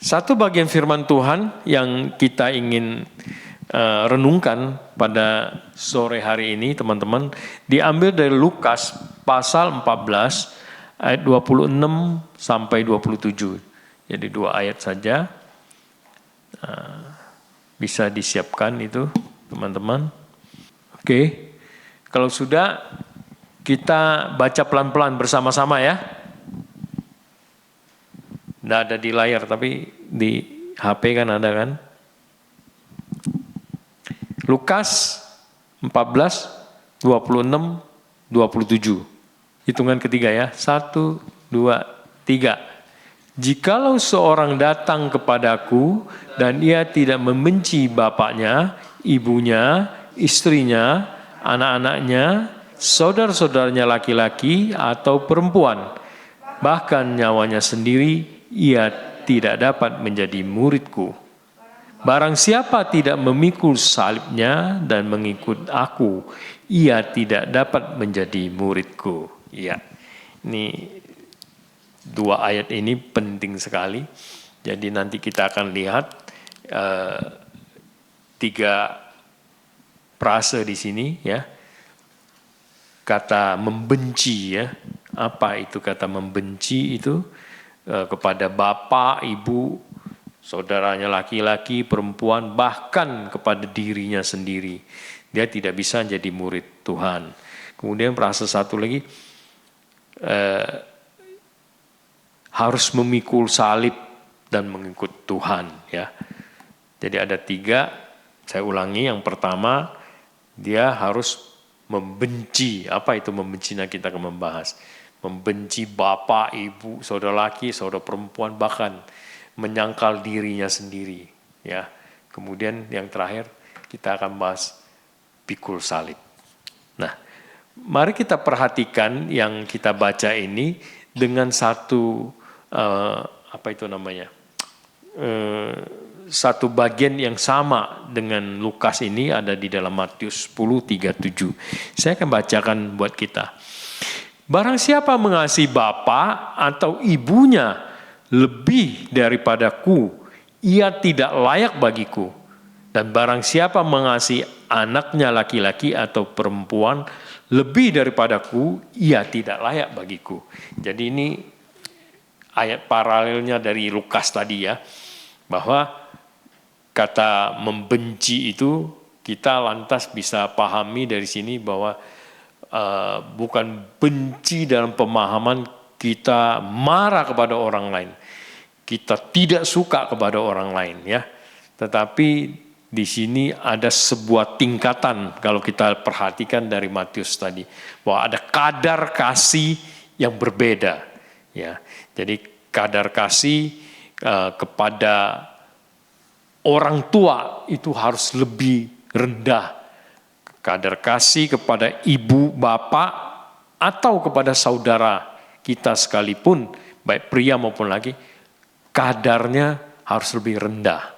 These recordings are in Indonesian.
Satu bagian firman Tuhan yang kita ingin renungkan pada sore hari ini, teman-teman, diambil dari Lukas pasal 14 ayat 26 sampai 27. Jadi 2 ayat saja. Bisa disiapkan itu, teman-teman. Oke. Kalau sudah, kita baca pelan-pelan bersama-sama ya. Nggak ada di layar, tapi di HP kan ada kan. Lukas 14, 26, 27. Hitungan ketiga ya. 1, 2, 3. Jikalau seorang datang kepadaku dan ia tidak membenci bapaknya, ibunya, istrinya, anak-anaknya, saudara-saudaranya laki-laki atau perempuan, bahkan nyawanya sendiri, ia tidak dapat menjadi muridku. Barang siapa tidak memikul salibnya dan mengikut aku, ia tidak dapat menjadi muridku. Ya, ini 2 ayat ini penting sekali. Jadi nanti kita akan lihat 3 frase di sini ya. Kata membenci ya. Apa itu kata membenci itu? Kepada bapak, ibu, saudaranya laki-laki, perempuan, bahkan kepada dirinya sendiri. Dia tidak bisa jadi murid Tuhan. Kemudian frase satu lagi, harus memikul salib dan mengikut Tuhan. Ya. Jadi ada 3, saya ulangi. Yang pertama, dia harus membenci. Apa itu membenci? Nah, kita akan membahas. Membenci bapak, ibu, saudara laki, saudara perempuan, bahkan menyangkal dirinya sendiri. Ya. Kemudian yang terakhir kita akan bahas pikul salib. Nah, mari kita perhatikan yang kita baca ini dengan satu satu bagian yang sama dengan Lukas ini ada di dalam Matius 10:37. Saya akan bacakan buat kita. Barang siapa mengasihi bapa atau ibunya lebih daripadaku, ia tidak layak bagiku. Dan barang siapa mengasihi anaknya laki-laki atau perempuan lebih daripadaku, ia tidak layak bagiku. Jadi ini ayat paralelnya dari Lukas tadi ya, bahwa kata membenci itu kita lantas bisa pahami dari sini bahwa bukan benci dalam pemahaman kita marah kepada orang lain, kita tidak suka kepada orang lain ya, tetapi di sini ada sebuah tingkatan kalau kita perhatikan dari Matius tadi, bahwa ada kadar kasih yang berbeda ya. Jadi kadar kasih kepada orang tua itu harus lebih rendah. Kadar kasih kepada ibu, bapak, atau kepada saudara kita sekalipun, baik pria maupun laki, kadarnya harus lebih rendah.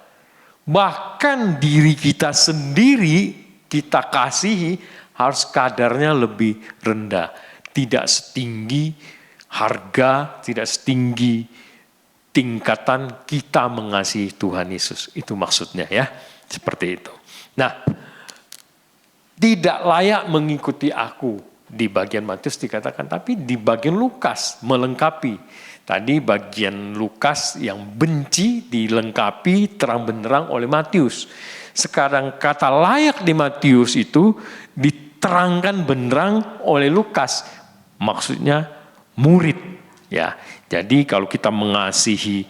Bahkan diri kita sendiri kita kasihi harus kadarnya lebih rendah. Tidak setinggi harga, tidak setinggi tingkatan kita mengasihi Tuhan Yesus. Itu maksudnya ya, seperti itu. Nah, tidak layak mengikuti aku di bagian Matius dikatakan, tapi di bagian Lukas melengkapi. Tadi bagian Lukas yang benci dilengkapi terang benderang oleh Matius. Sekarang kata layak di Matius itu diterangkan benderang oleh Lukas. Maksudnya murid ya. Jadi kalau kita mengasihi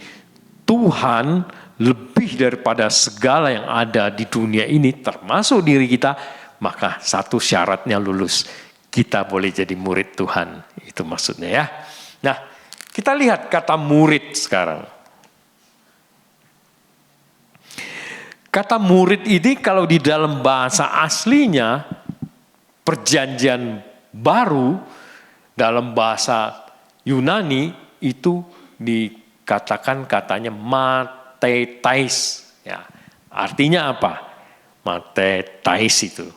Tuhan lebih daripada segala yang ada di dunia ini termasuk diri kita, maka satu syaratnya lulus. Kita boleh jadi murid Tuhan. Itu maksudnya ya. Nah, kita lihat kata murid sekarang. Kata murid ini kalau di dalam bahasa aslinya, perjanjian baru, dalam bahasa Yunani, itu dikatakan katanya matetais. Ya. Artinya apa? Matetais itu.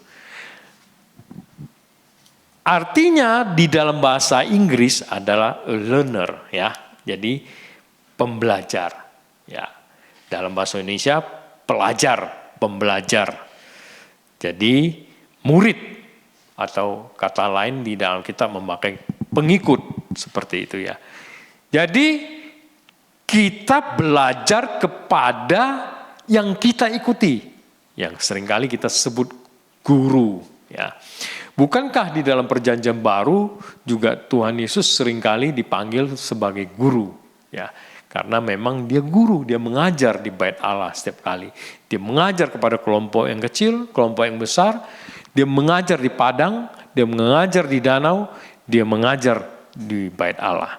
Artinya di dalam bahasa Inggris adalah a learner ya. Jadi pembelajar ya. Dalam bahasa Indonesia, pelajar, pembelajar. Jadi murid, atau kata lain di dalam kita memakai pengikut, seperti itu ya. Jadi kita belajar kepada yang kita ikuti, yang seringkali kita sebut guru ya. Bukankah di dalam perjanjian baru juga Tuhan Yesus seringkali dipanggil sebagai guru ya? Karena memang dia guru, dia mengajar di bait Allah setiap kali. Dia mengajar kepada kelompok yang kecil, kelompok yang besar. Dia mengajar di padang, dia mengajar di danau, dia mengajar di bait Allah.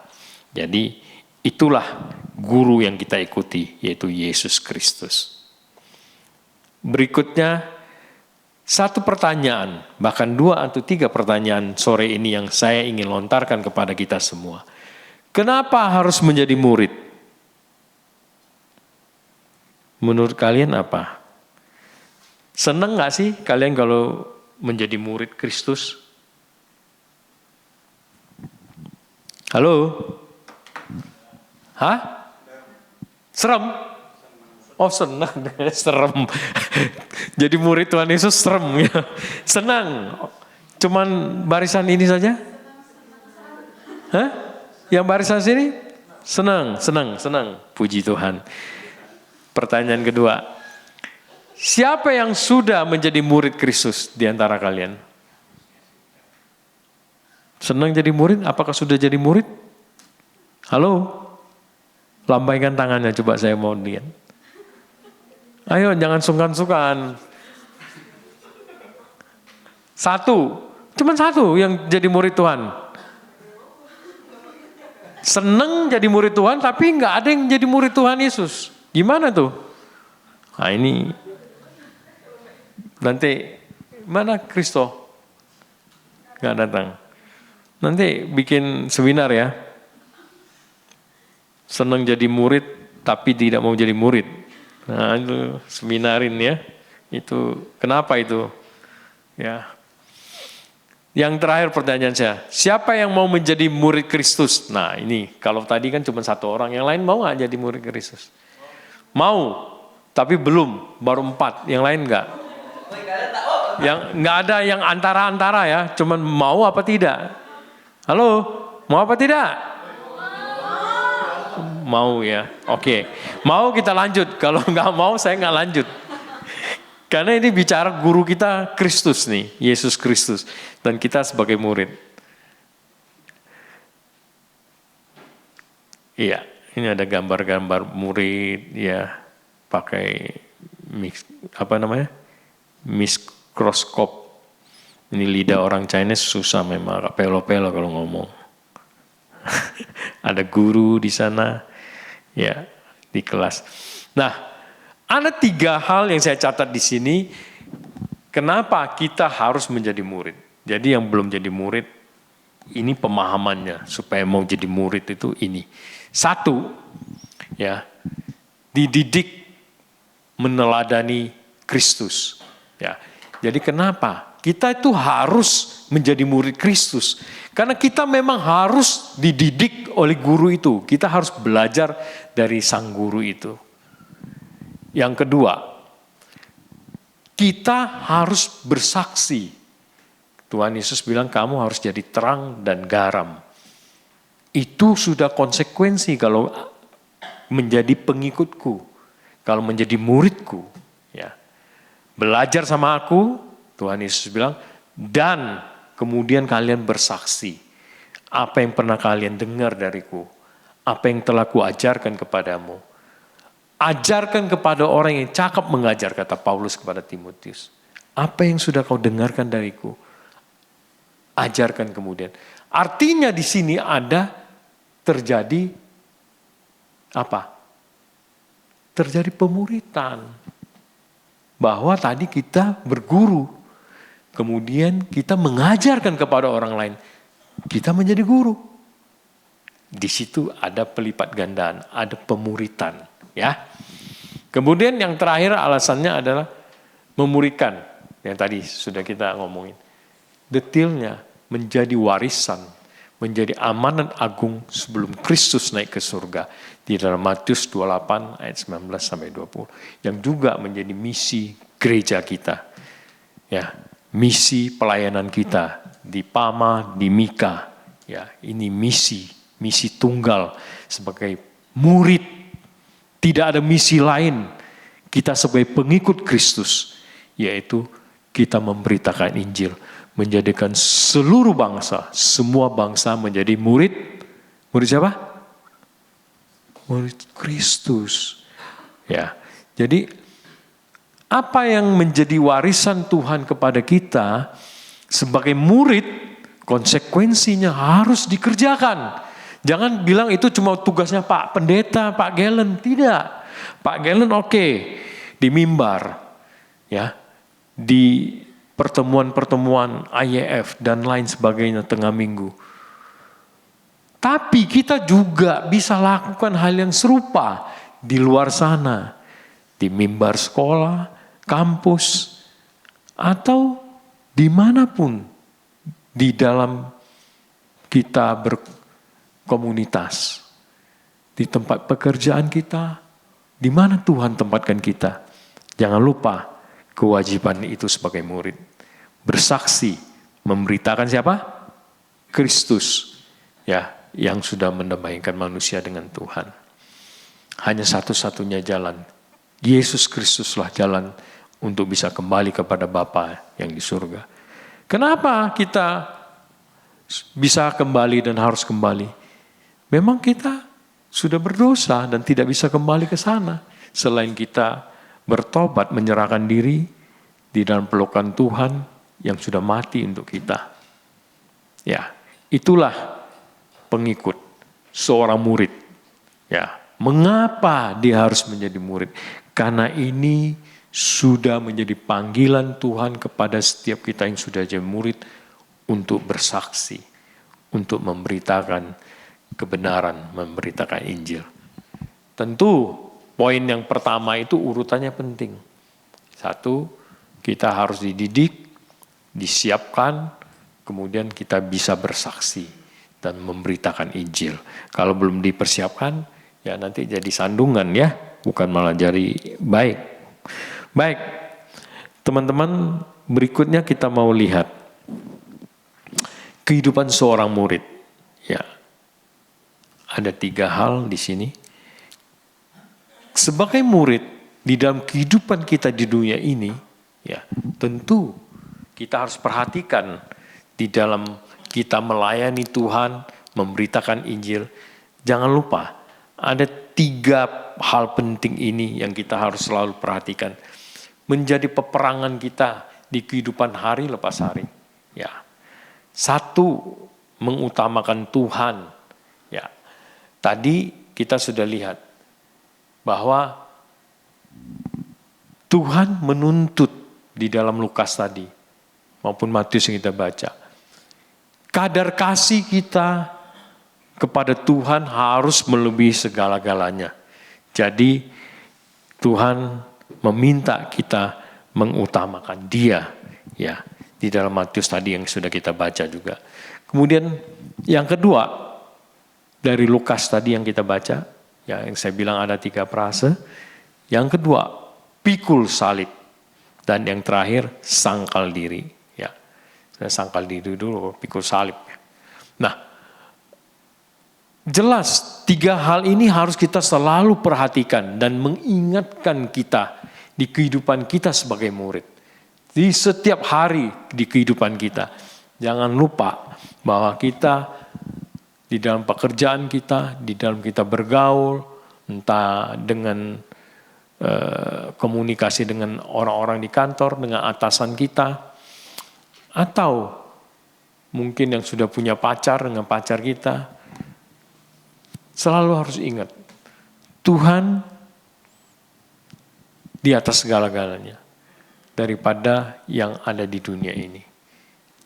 Jadi itulah guru yang kita ikuti, yaitu Yesus Kristus. Berikutnya, satu pertanyaan, bahkan 2 atau 3 pertanyaan sore ini yang saya ingin lontarkan kepada kita semua. Kenapa harus menjadi murid? Menurut kalian apa? Senang gak sih kalian kalau menjadi murid Kristus? Halo? Hah? Serem? Oh senang, serem. Jadi murid Tuhan Yesus serem ya. Senang. Cuman barisan ini saja? Hah? Yang barisan sini? Senang. Puji Tuhan. Pertanyaan kedua, siapa yang sudah menjadi murid Kristus di antara kalian? Senang jadi murid? Apakah sudah jadi murid? Halo? Lambaikan tangannya, coba saya mau lihat. Ayo, jangan sungkan-sungkan. Cuman satu yang jadi murid Tuhan. Senang jadi murid Tuhan, tapi nggak ada yang jadi murid Tuhan Yesus. Gimana tuh? Nah ini nanti mana Kristo? Nggak datang. Nanti bikin seminar ya. Senang jadi murid tapi tidak mau jadi murid. Nah itu seminarin ya. Itu kenapa itu? Ya. Yang terakhir pertanyaan saya, siapa yang mau menjadi murid Kristus? Nah ini kalau tadi kan cuma satu orang, yang lain mau nggak jadi murid Kristus? Mau, tapi belum, baru 4, yang lain enggak. Yang enggak ada yang antara-antara ya, cuman mau apa tidak. Halo, mau apa tidak? Mau ya, oke. Mau kita lanjut, kalau enggak mau saya enggak lanjut. Karena ini bicara guru kita Kristus nih, Yesus Kristus. Dan kita sebagai murid. Iya. Ini ada gambar-gambar murid ya pakai mikroskop. Ini lidah orang Chinese susah memang, pelo-pelo kalau ngomong. Ada guru di sana ya di kelas. Nah, ada 3 hal yang saya catat di sini. Kenapa kita harus menjadi murid? Jadi yang belum jadi murid, ini pemahamannya supaya mau jadi murid itu ini. 1, ya, dididik meneladani Kristus. Ya, jadi kenapa? Kita itu harus menjadi murid Kristus. Karena kita memang harus dididik oleh guru itu. Kita harus belajar dari sang guru itu. Yang kedua, kita harus bersaksi. Tuhan Yesus bilang kamu harus jadi terang dan garam. Itu sudah konsekuensi kalau menjadi pengikutku, kalau menjadi muridku. Ya. Belajar sama aku, Tuhan Yesus bilang, dan kemudian kalian bersaksi. Apa yang pernah kalian dengar dariku, apa yang telah kuajarkan kepadamu. Ajarkan kepada orang yang cakap mengajar, kata Paulus kepada Timotius. Apa yang sudah kau dengarkan dariku, ajarkan kemudian. Artinya di sini ada terjadi apa? Terjadi pemuritan. Bahwa tadi kita berguru, kemudian kita mengajarkan kepada orang lain, kita menjadi guru. Di situ ada pelipat gandaan, ada pemuritan, ya. Kemudian yang terakhir alasannya adalah memurikan, yang tadi sudah kita ngomongin. Detailnya menjadi warisan, menjadi amanat agung sebelum Kristus naik ke surga. Di dalam Matius 28 ayat 19 sampai 20. Yang juga menjadi misi gereja kita. Ya, misi pelayanan kita di Pama, di Mika. Ya, ini misi tunggal sebagai murid. Tidak ada misi lain kita sebagai pengikut Kristus, yaitu kita memberitakan Injil, menjadikan seluruh bangsa, semua bangsa menjadi murid. Murid siapa? Murid Kristus. Ya, jadi apa yang menjadi warisan Tuhan kepada kita sebagai murid, konsekuensinya harus dikerjakan. Jangan bilang itu cuma tugasnya Pak Pendeta, Pak Galen. Tidak. Pak Galen oke, di mimbar, ya, di pertemuan-pertemuan IYF dan lain sebagainya tengah minggu. Tapi kita juga bisa lakukan hal yang serupa di luar sana. Di mimbar sekolah, kampus, atau dimanapun di dalam kita berkomunitas. Di tempat pekerjaan kita, di mana Tuhan tempatkan kita. Jangan lupa kewajiban itu sebagai murid. Bersaksi, memberitakan siapa? Kristus, ya, yang sudah mendamaikan manusia dengan Tuhan. Hanya satu-satunya jalan. Yesus Kristuslah jalan untuk bisa kembali kepada Bapa yang di surga. Kenapa kita bisa kembali dan harus kembali? Memang kita sudah berdosa dan tidak bisa kembali ke sana. Selain kita bertobat, menyerahkan diri di dalam pelukan Tuhan yang sudah mati untuk kita. Ya, itulah pengikut seorang murid. Ya, mengapa dia harus menjadi murid? Karena ini sudah menjadi panggilan Tuhan kepada setiap kita yang sudah jadi murid untuk bersaksi, untuk memberitakan kebenaran, memberitakan Injil. Tentu poin yang pertama itu urutannya penting. Satu, kita harus dididik, disiapkan, kemudian kita bisa bersaksi dan memberitakan Injil. Kalau belum dipersiapkan, ya nanti jadi sandungan ya, bukan malah jadi baik. Baik, teman-teman, berikutnya kita mau lihat kehidupan seorang murid. Ya, ada 3 hal di sini. Sebagai murid di dalam kehidupan kita di dunia ini, ya tentu kita harus perhatikan di dalam kita melayani Tuhan, memberitakan Injil. Jangan lupa ada 3 hal penting ini yang kita harus selalu perhatikan. Menjadi peperangan kita di kehidupan hari lepas hari. Ya, 1, mengutamakan Tuhan. Ya, tadi kita sudah lihat bahwa Tuhan menuntut di dalam Lukas tadi maupun Matius yang kita baca. Kadar kasih kita kepada Tuhan harus melebihi segala-galanya. Jadi Tuhan meminta kita mengutamakan Dia, ya, di dalam Matius tadi yang sudah kita baca juga. Kemudian yang kedua dari Lukas tadi yang kita baca, yang saya bilang ada 3 frase. Yang kedua, pikul salib. Dan yang terakhir, sangkal diri. Ya, saya sangkal diri dulu, pikul salib. Nah, jelas 3 hal ini harus kita selalu perhatikan dan mengingatkan kita di kehidupan kita sebagai murid. Di setiap hari di kehidupan kita. Jangan lupa bahwa kita di dalam pekerjaan kita, di dalam kita bergaul, entah dengan komunikasi dengan orang-orang di kantor, dengan atasan kita, atau mungkin yang sudah punya pacar dengan pacar kita, selalu harus ingat, Tuhan di atas segala-galanya daripada yang ada di dunia ini.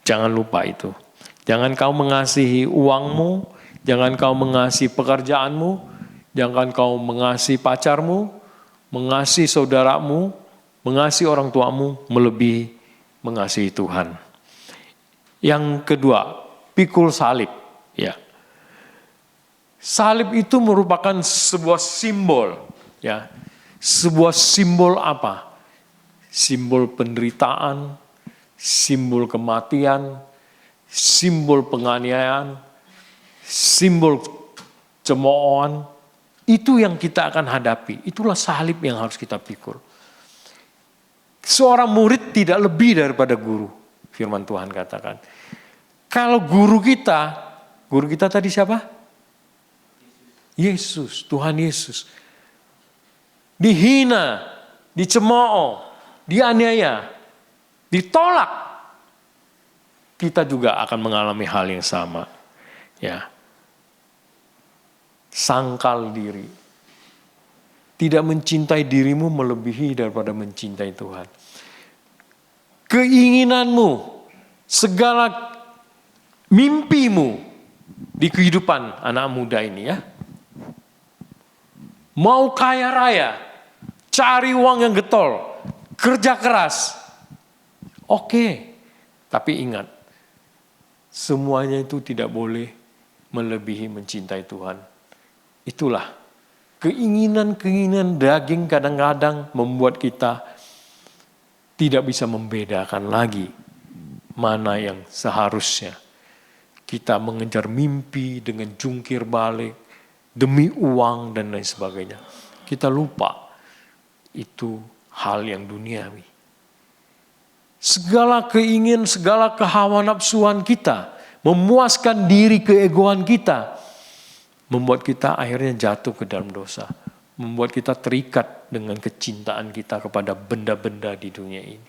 Jangan lupa itu. Jangan kau mengasihi uangmu, jangan kau mengasihi pekerjaanmu, jangan kau mengasihi pacarmu, mengasihi saudaramu, mengasihi orang tuamu, melebihi mengasihi Tuhan. Yang kedua, pikul salib. Ya. Salib itu merupakan sebuah simbol, ya. Sebuah simbol apa? Simbol penderitaan, simbol kematian, simbol penganiayaan, simbol cemoohan. Itu yang kita akan hadapi. Itulah salib yang harus kita pikul. Seorang murid tidak lebih daripada guru, firman Tuhan katakan. Kalau guru kita tadi siapa? Yesus, Tuhan Yesus. Dihina, dicemooh, dianiaya, ditolak. Kita juga akan mengalami hal yang sama. Ya. Sangkal diri. Tidak mencintai dirimu melebihi daripada mencintai Tuhan. Keinginanmu, segala mimpimu di kehidupan anak muda ini ya. Mau kaya raya, cari uang yang getol, kerja keras. Oke, tapi ingat, semuanya itu tidak boleh melebihi mencintai Tuhan. Itulah keinginan-keinginan daging kadang-kadang membuat kita tidak bisa membedakan lagi mana yang seharusnya. Kita mengejar mimpi dengan jungkir balik, demi uang dan lain sebagainya. Kita lupa itu hal yang duniawi. Segala keinginan, segala kehawa nafsuan kita, memuaskan diri keegoan kita, membuat kita akhirnya jatuh ke dalam dosa. Membuat kita terikat dengan kecintaan kita kepada benda-benda di dunia ini.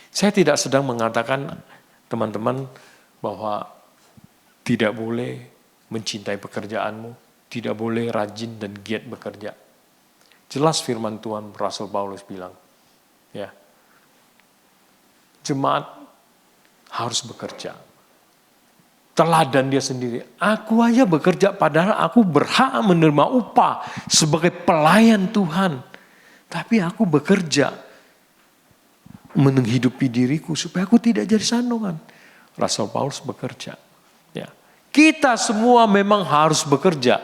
Saya tidak sedang mengatakan teman-teman bahwa tidak boleh mencintai pekerjaanmu, tidak boleh rajin dan giat bekerja. Jelas firman Tuhan, Rasul Paulus bilang, ya, jemaat harus bekerja. Teladan dia sendiri. Aku aja bekerja padahal aku berhak menerima upah sebagai pelayan Tuhan. Tapi aku bekerja menghidupi diriku supaya aku tidak jadi sandungan. Rasul Paulus bekerja. Ya. Kita semua memang harus bekerja.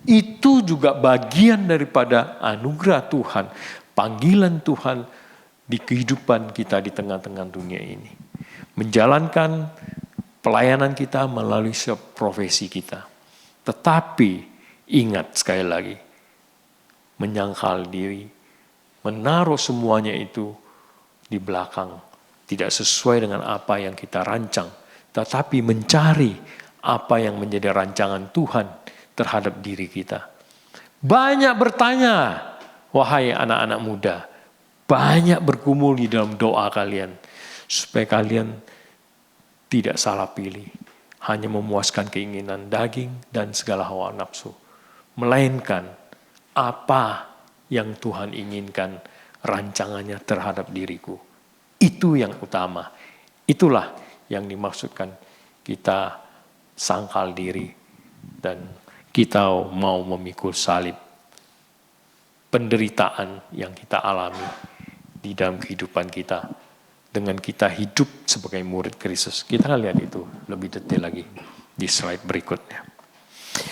Itu juga bagian daripada anugerah Tuhan, panggilan Tuhan di kehidupan kita di tengah-tengah dunia ini. Menjalankan pelayanan kita melalui profesi kita. Tetapi ingat sekali lagi, menyangkal diri, menaruh semuanya itu di belakang, tidak sesuai dengan apa yang kita rancang, tetapi mencari apa yang menjadi rancangan Tuhan terhadap diri kita. Banyak bertanya, wahai anak-anak muda, banyak bergumul di dalam doa kalian, supaya kalian tidak salah pilih, hanya memuaskan keinginan daging dan segala hawa nafsu, melainkan apa yang Tuhan inginkan rancangannya terhadap diriku. Itu yang utama. Itulah yang dimaksudkan kita sangkal diri dan kita mau memikul salib penderitaan yang kita alami di dalam kehidupan kita dengan kita hidup sebagai murid Kristus. Kita akan lihat itu lebih detail lagi di slide berikutnya.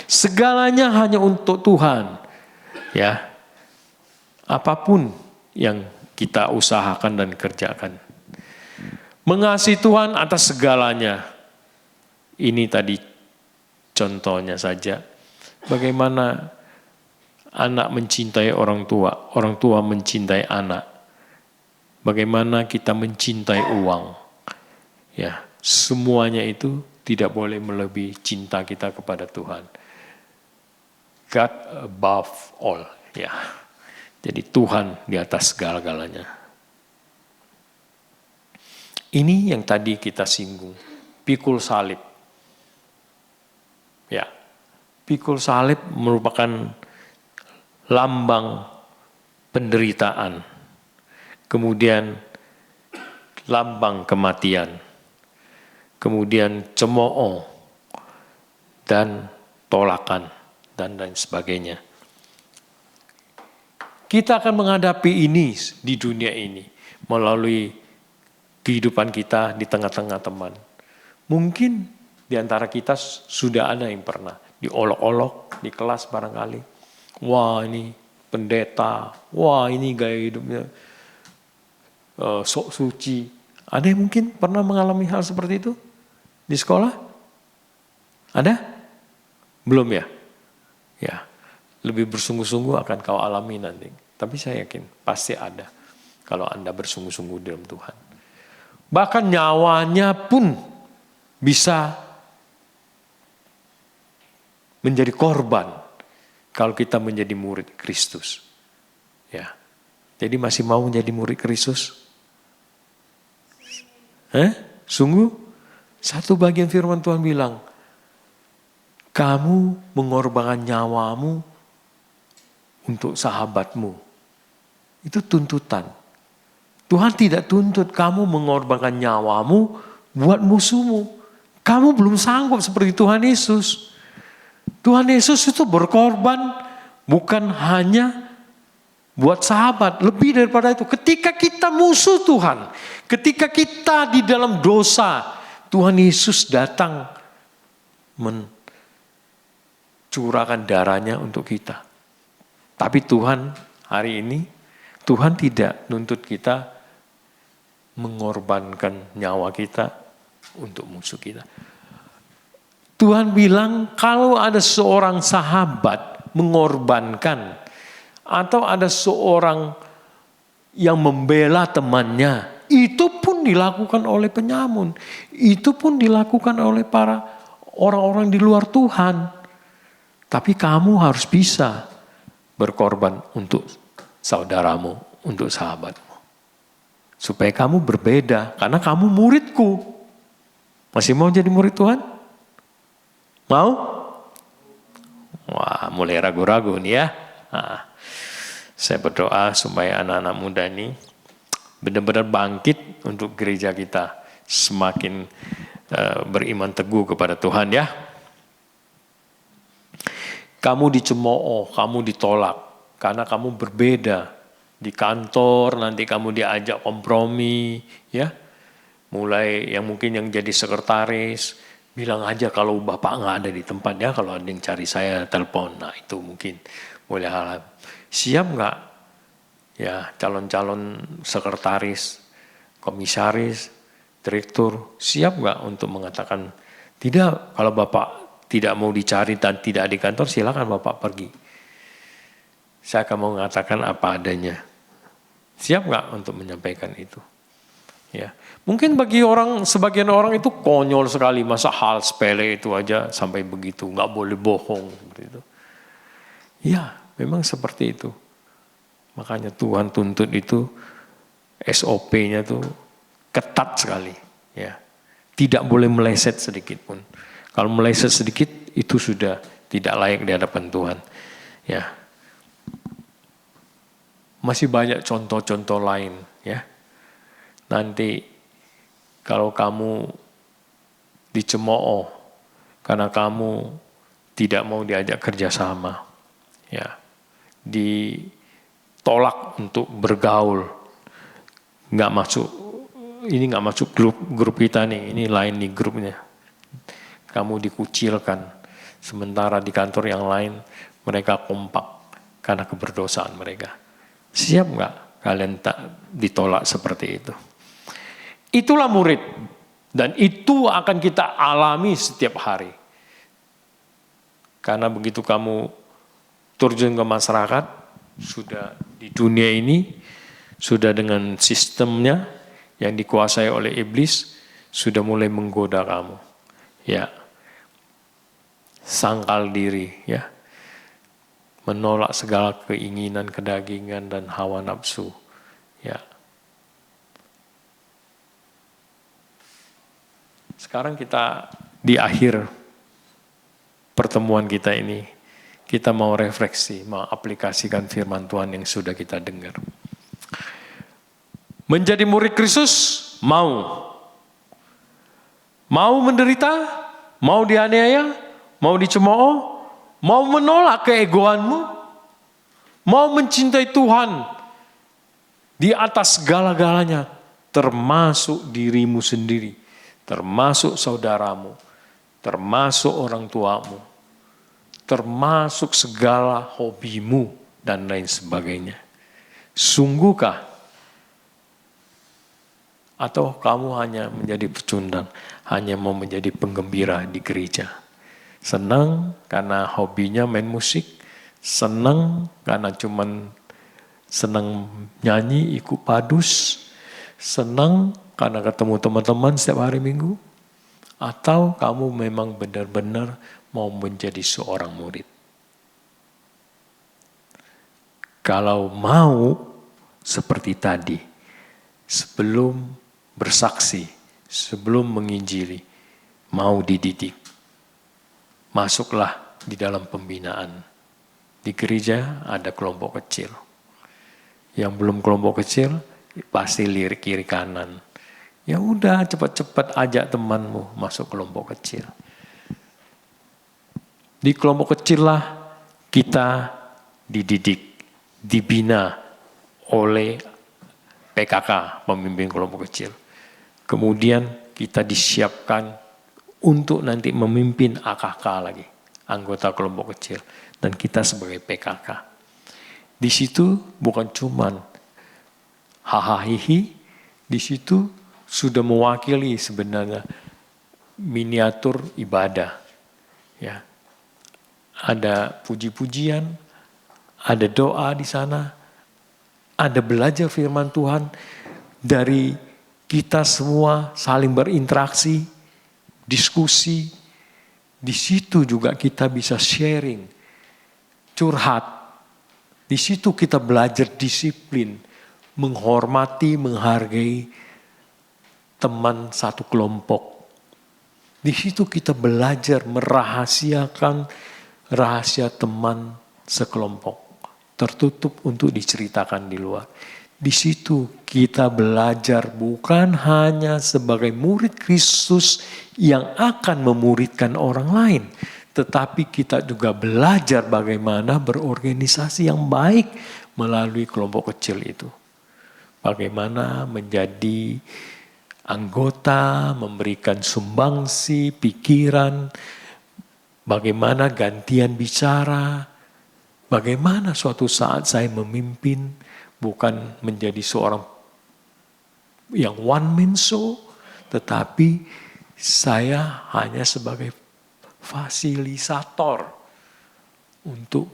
Segalanya hanya untuk Tuhan. Ya. Apapun yang kita usahakan dan kerjakan. Mengasihi Tuhan atas segalanya. Ini tadi contohnya saja. Bagaimana anak mencintai orang tua mencintai anak. Bagaimana kita mencintai uang. Ya, semuanya itu tidak boleh melebihi cinta kita kepada Tuhan. God above all, ya. Jadi Tuhan di atas segala-galanya. Ini yang tadi kita singgung, pikul salib. Ya. Pikul salib merupakan lambang penderitaan. Kemudian lambang kematian. Kemudian cemooh dan tolakan dan lain sebagainya. Kita akan menghadapi ini di dunia ini melalui kehidupan kita di tengah-tengah teman. Mungkin Di antara kita sudah ada yang pernah diolok-olok di kelas barangkali. Wah ini pendeta, wah ini gaya hidupnya sok suci. Ada yang mungkin pernah mengalami hal seperti itu di sekolah? Ada? Belum ya? Ya, lebih bersungguh-sungguh akan kau alami nanti. Tapi saya yakin pasti ada kalau Anda bersungguh-sungguh dalam Tuhan. Bahkan nyawanya pun bisa menjadi korban kalau kita menjadi murid Kristus. Ya. Jadi masih mau menjadi murid Kristus? Sungguh? Satu bagian firman Tuhan bilang, kamu mengorbankan nyawamu untuk sahabatmu. Itu tuntutan. Tuhan tidak tuntut kamu mengorbankan nyawamu buat musuhmu. Kamu belum sanggup seperti Tuhan Yesus. Tuhan Yesus itu berkorban bukan hanya buat sahabat. Lebih daripada itu. Ketika kita musuh Tuhan. Ketika kita di dalam dosa. Tuhan Yesus datang mencurahkan darahnya untuk kita. Tapi Tuhan hari ini, Tuhan tidak nuntut kita mengorbankan nyawa kita untuk musuh kita. Tuhan bilang kalau ada seorang sahabat mengorbankan atau ada seorang yang membela temannya, itu pun dilakukan oleh penyamun. Itu pun dilakukan oleh para orang-orang di luar Tuhan. Tapi kamu harus bisa berkorban untuk saudaramu, untuk sahabatmu. Supaya kamu berbeda, karena kamu muridku. Masih mau jadi murid Tuhan? Mau? Wah, mulai ragu-ragu nih ya. Nah, saya berdoa supaya anak-anak muda ini benar-benar bangkit untuk gereja kita semakin beriman teguh kepada Tuhan ya. Kamu dicemooh, kamu ditolak karena kamu berbeda. Di kantor nanti kamu diajak kompromi ya. Mulai yang mungkin yang jadi sekretaris, bilang aja kalau bapak nggak ada di tempat ya, kalau ada yang cari saya telepon. Nah itu mungkin mulai hal-hal. Siap nggak? Ya calon-calon sekretaris, komisaris, direktur, siap nggak untuk mengatakan tidak, kalau bapak tidak mau dicari dan tidak di kantor, silakan bapak pergi. Saya akan mau mengatakan apa adanya. Siap nggak untuk menyampaikan itu? Ya, mungkin bagi sebagian orang itu konyol sekali, masa hal sepele itu aja sampai begitu, nggak boleh bohong gitu. Ya, memang seperti itu. Makanya Tuhan tuntut itu SOP-nya tuh ketat sekali, ya. Tidak boleh meleset sedikit pun. Kalau meleset sedikit itu sudah tidak layak di hadapan Tuhan, ya. Masih banyak contoh-contoh lain, ya. Nanti kalau kamu dicemooh karena kamu tidak mau diajak kerjasama, ya, ditolak untuk bergaul, nggak masuk, ini nggak masuk grup kita nih, ini lain nih grupnya. Kamu dikucilkan, sementara di kantor yang lain mereka kompak karena keberdosaan mereka. Siap nggak kalian tak ditolak seperti itu? Itulah murid, dan itu akan kita alami setiap hari. Karena begitu kamu terjun ke masyarakat, sudah di dunia ini, sudah dengan sistemnya yang dikuasai oleh iblis, sudah mulai menggoda kamu. Ya, sangkal diri, ya, menolak segala keinginan, kedagingan dan hawa nafsu, ya. Sekarang kita di akhir pertemuan kita ini, kita mau refleksi, mau aplikasikan firman Tuhan yang sudah kita dengar. Menjadi murid Kristus, mau menderita, mau dianiaya, mau dicemooh, mau menolak keegoanmu, mau mencintai Tuhan di atas segala-galanya, termasuk dirimu sendiri, termasuk saudaramu, termasuk orang tuamu, termasuk segala hobimu, dan lain sebagainya. Sungguhkah? Atau kamu hanya menjadi pecundang, hanya mau menjadi penggembira di gereja? Senang karena hobinya main musik, senang karena cuman senang nyanyi, ikut padus, senang karena ketemu teman-teman setiap hari Minggu, atau kamu memang benar-benar mau menjadi seorang murid? Kalau mau seperti tadi, sebelum bersaksi, sebelum menginjili, mau dididik, masuklah di dalam pembinaan. Di gereja ada kelompok kecil. Yang belum kelompok kecil, pasti lirik kiri kanan. Ya udah, cepat-cepat ajak temanmu masuk kelompok kecil. Di kelompok kecil lah kita dididik, dibina oleh PKK, pemimpin kelompok kecil. Kemudian kita disiapkan untuk nanti memimpin AKK lagi, anggota kelompok kecil. Dan kita sebagai PKK. Di situ bukan cuman hahaha, di situ sudah mewakili sebenarnya miniatur ibadah. Ya. Ada puji-pujian, ada doa di sana, ada belajar firman Tuhan, dari kita semua saling berinteraksi, diskusi. Di situ juga kita bisa sharing, curhat. Di situ kita belajar disiplin, menghormati, menghargai teman satu kelompok. Di situ kita belajar merahasiakan rahasia teman sekelompok, tertutup untuk diceritakan di luar. Di situ kita belajar bukan hanya sebagai murid Kristus yang akan memuridkan orang lain, tetapi kita juga belajar bagaimana berorganisasi yang baik melalui kelompok kecil itu. Bagaimana menjadi anggota, memberikan sumbangsi, pikiran, bagaimana gantian bicara, bagaimana suatu saat saya memimpin, bukan menjadi seorang yang one man show, tetapi saya hanya sebagai fasilitator untuk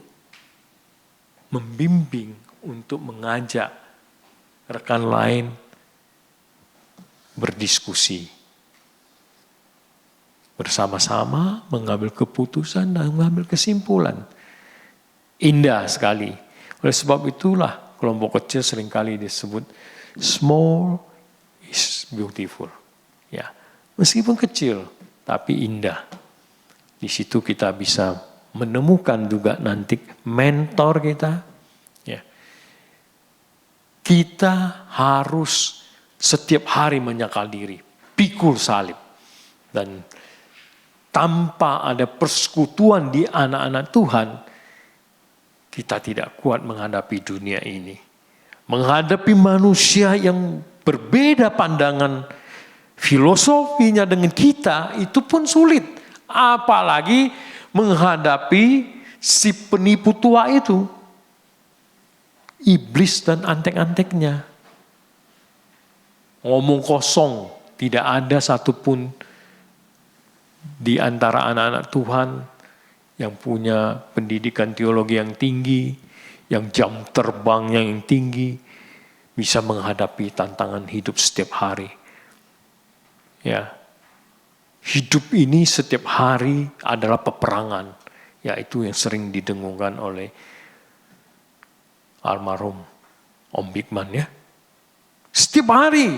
membimbing, untuk mengajak rekan lain berdiskusi, bersama-sama mengambil keputusan dan mengambil kesimpulan. Indah sekali. Oleh sebab itulah kelompok kecil seringkali disebut small is beautiful. Ya, meskipun kecil tapi indah. Di situ kita bisa menemukan juga nanti mentor kita. Ya. Kita harus setiap hari menyangkal diri, pikul salib. Dan tanpa ada persekutuan di anak-anak Tuhan, kita tidak kuat menghadapi dunia ini. Menghadapi manusia yang berbeda pandangan filosofinya dengan kita, itu pun sulit. Apalagi menghadapi si penipu tua itu. Iblis dan antek-anteknya. Ngomong kosong, tidak ada satupun di antara anak-anak Tuhan yang punya pendidikan teologi yang tinggi, yang jam terbangnya yang tinggi, bisa menghadapi tantangan hidup setiap hari. Ya, hidup ini setiap hari adalah peperangan, yaitu yang sering didengungkan oleh almarhum Om Bigman ya. Setiap hari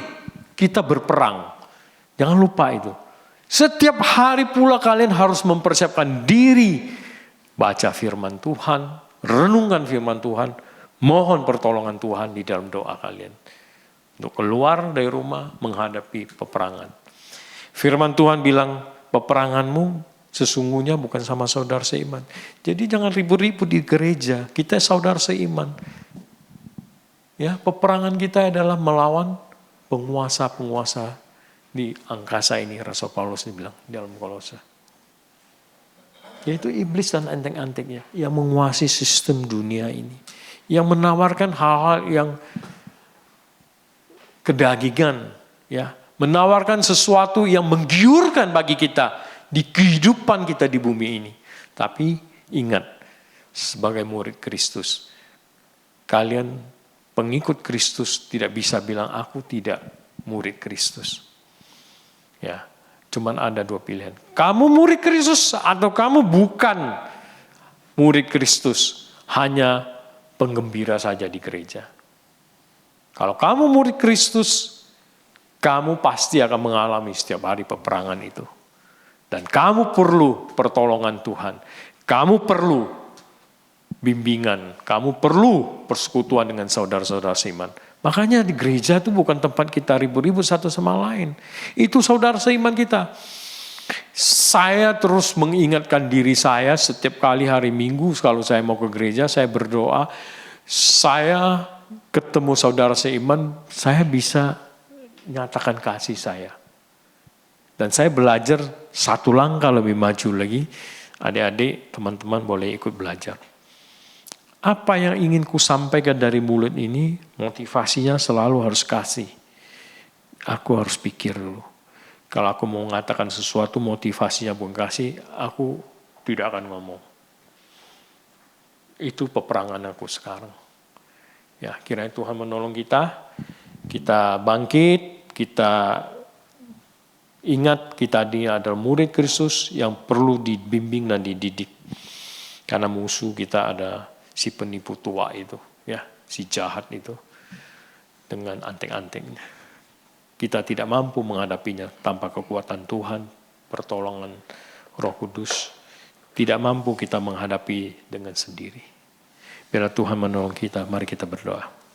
kita berperang. Jangan lupa itu. Setiap hari pula kalian harus mempersiapkan diri. Baca firman Tuhan, renungkan firman Tuhan, mohon pertolongan Tuhan di dalam doa kalian. Untuk keluar dari rumah menghadapi peperangan. Firman Tuhan bilang, peperanganmu sesungguhnya bukan sama saudara seiman. Jadi jangan ribut-ribut di gereja, kita saudara seiman. Ya, peperangan kita adalah melawan penguasa-penguasa di angkasa ini, Rasul Paulus bilang dalam Kolose. Yaitu iblis dan antek-anteknya yang menguasai sistem dunia ini. Yang menawarkan hal-hal yang kedagingan, ya, menawarkan sesuatu yang menggiurkan bagi kita di kehidupan kita di bumi ini. Tapi ingat, sebagai murid Kristus, kalian pengikut Kristus tidak bisa bilang aku tidak murid Kristus. Ya, cuman ada dua pilihan. Kamu murid Kristus atau kamu bukan murid Kristus, hanya penggembira saja di gereja. Kalau kamu murid Kristus, kamu pasti akan mengalami setiap hari peperangan itu. Dan kamu perlu pertolongan Tuhan. Kamu perlu bimbingan. Kamu perlu persekutuan dengan saudara-saudara seiman. Makanya di gereja itu bukan tempat kita ribut-ribut satu sama lain. Itu saudara seiman kita. Saya terus mengingatkan diri saya setiap kali hari Minggu kalau saya mau ke gereja, saya berdoa. Saya ketemu saudara seiman, saya bisa nyatakan kasih saya. Dan saya belajar satu langkah lebih maju lagi. Adik-adik, teman-teman boleh ikut belajar. Apa yang ingin ku sampaikan dari mulut ini, motivasinya selalu harus kasih. Aku harus pikir dulu. Kalau aku mau mengatakan sesuatu, motivasinya bukan kasih, aku tidak akan ngomong. Itu peperangan aku sekarang. Ya, kiranya Tuhan menolong kita. Kita bangkit, kita ingat kita dia adalah murid Kristus yang perlu dibimbing dan dididik. Karena musuh kita ada si penipu tua itu, ya, si jahat itu dengan antek-anteknya. Kita tidak mampu menghadapinya tanpa kekuatan Tuhan, pertolongan Roh Kudus. Tidak mampu kita menghadapi dengan sendiri. Biar Tuhan menolong kita, mari kita berdoa.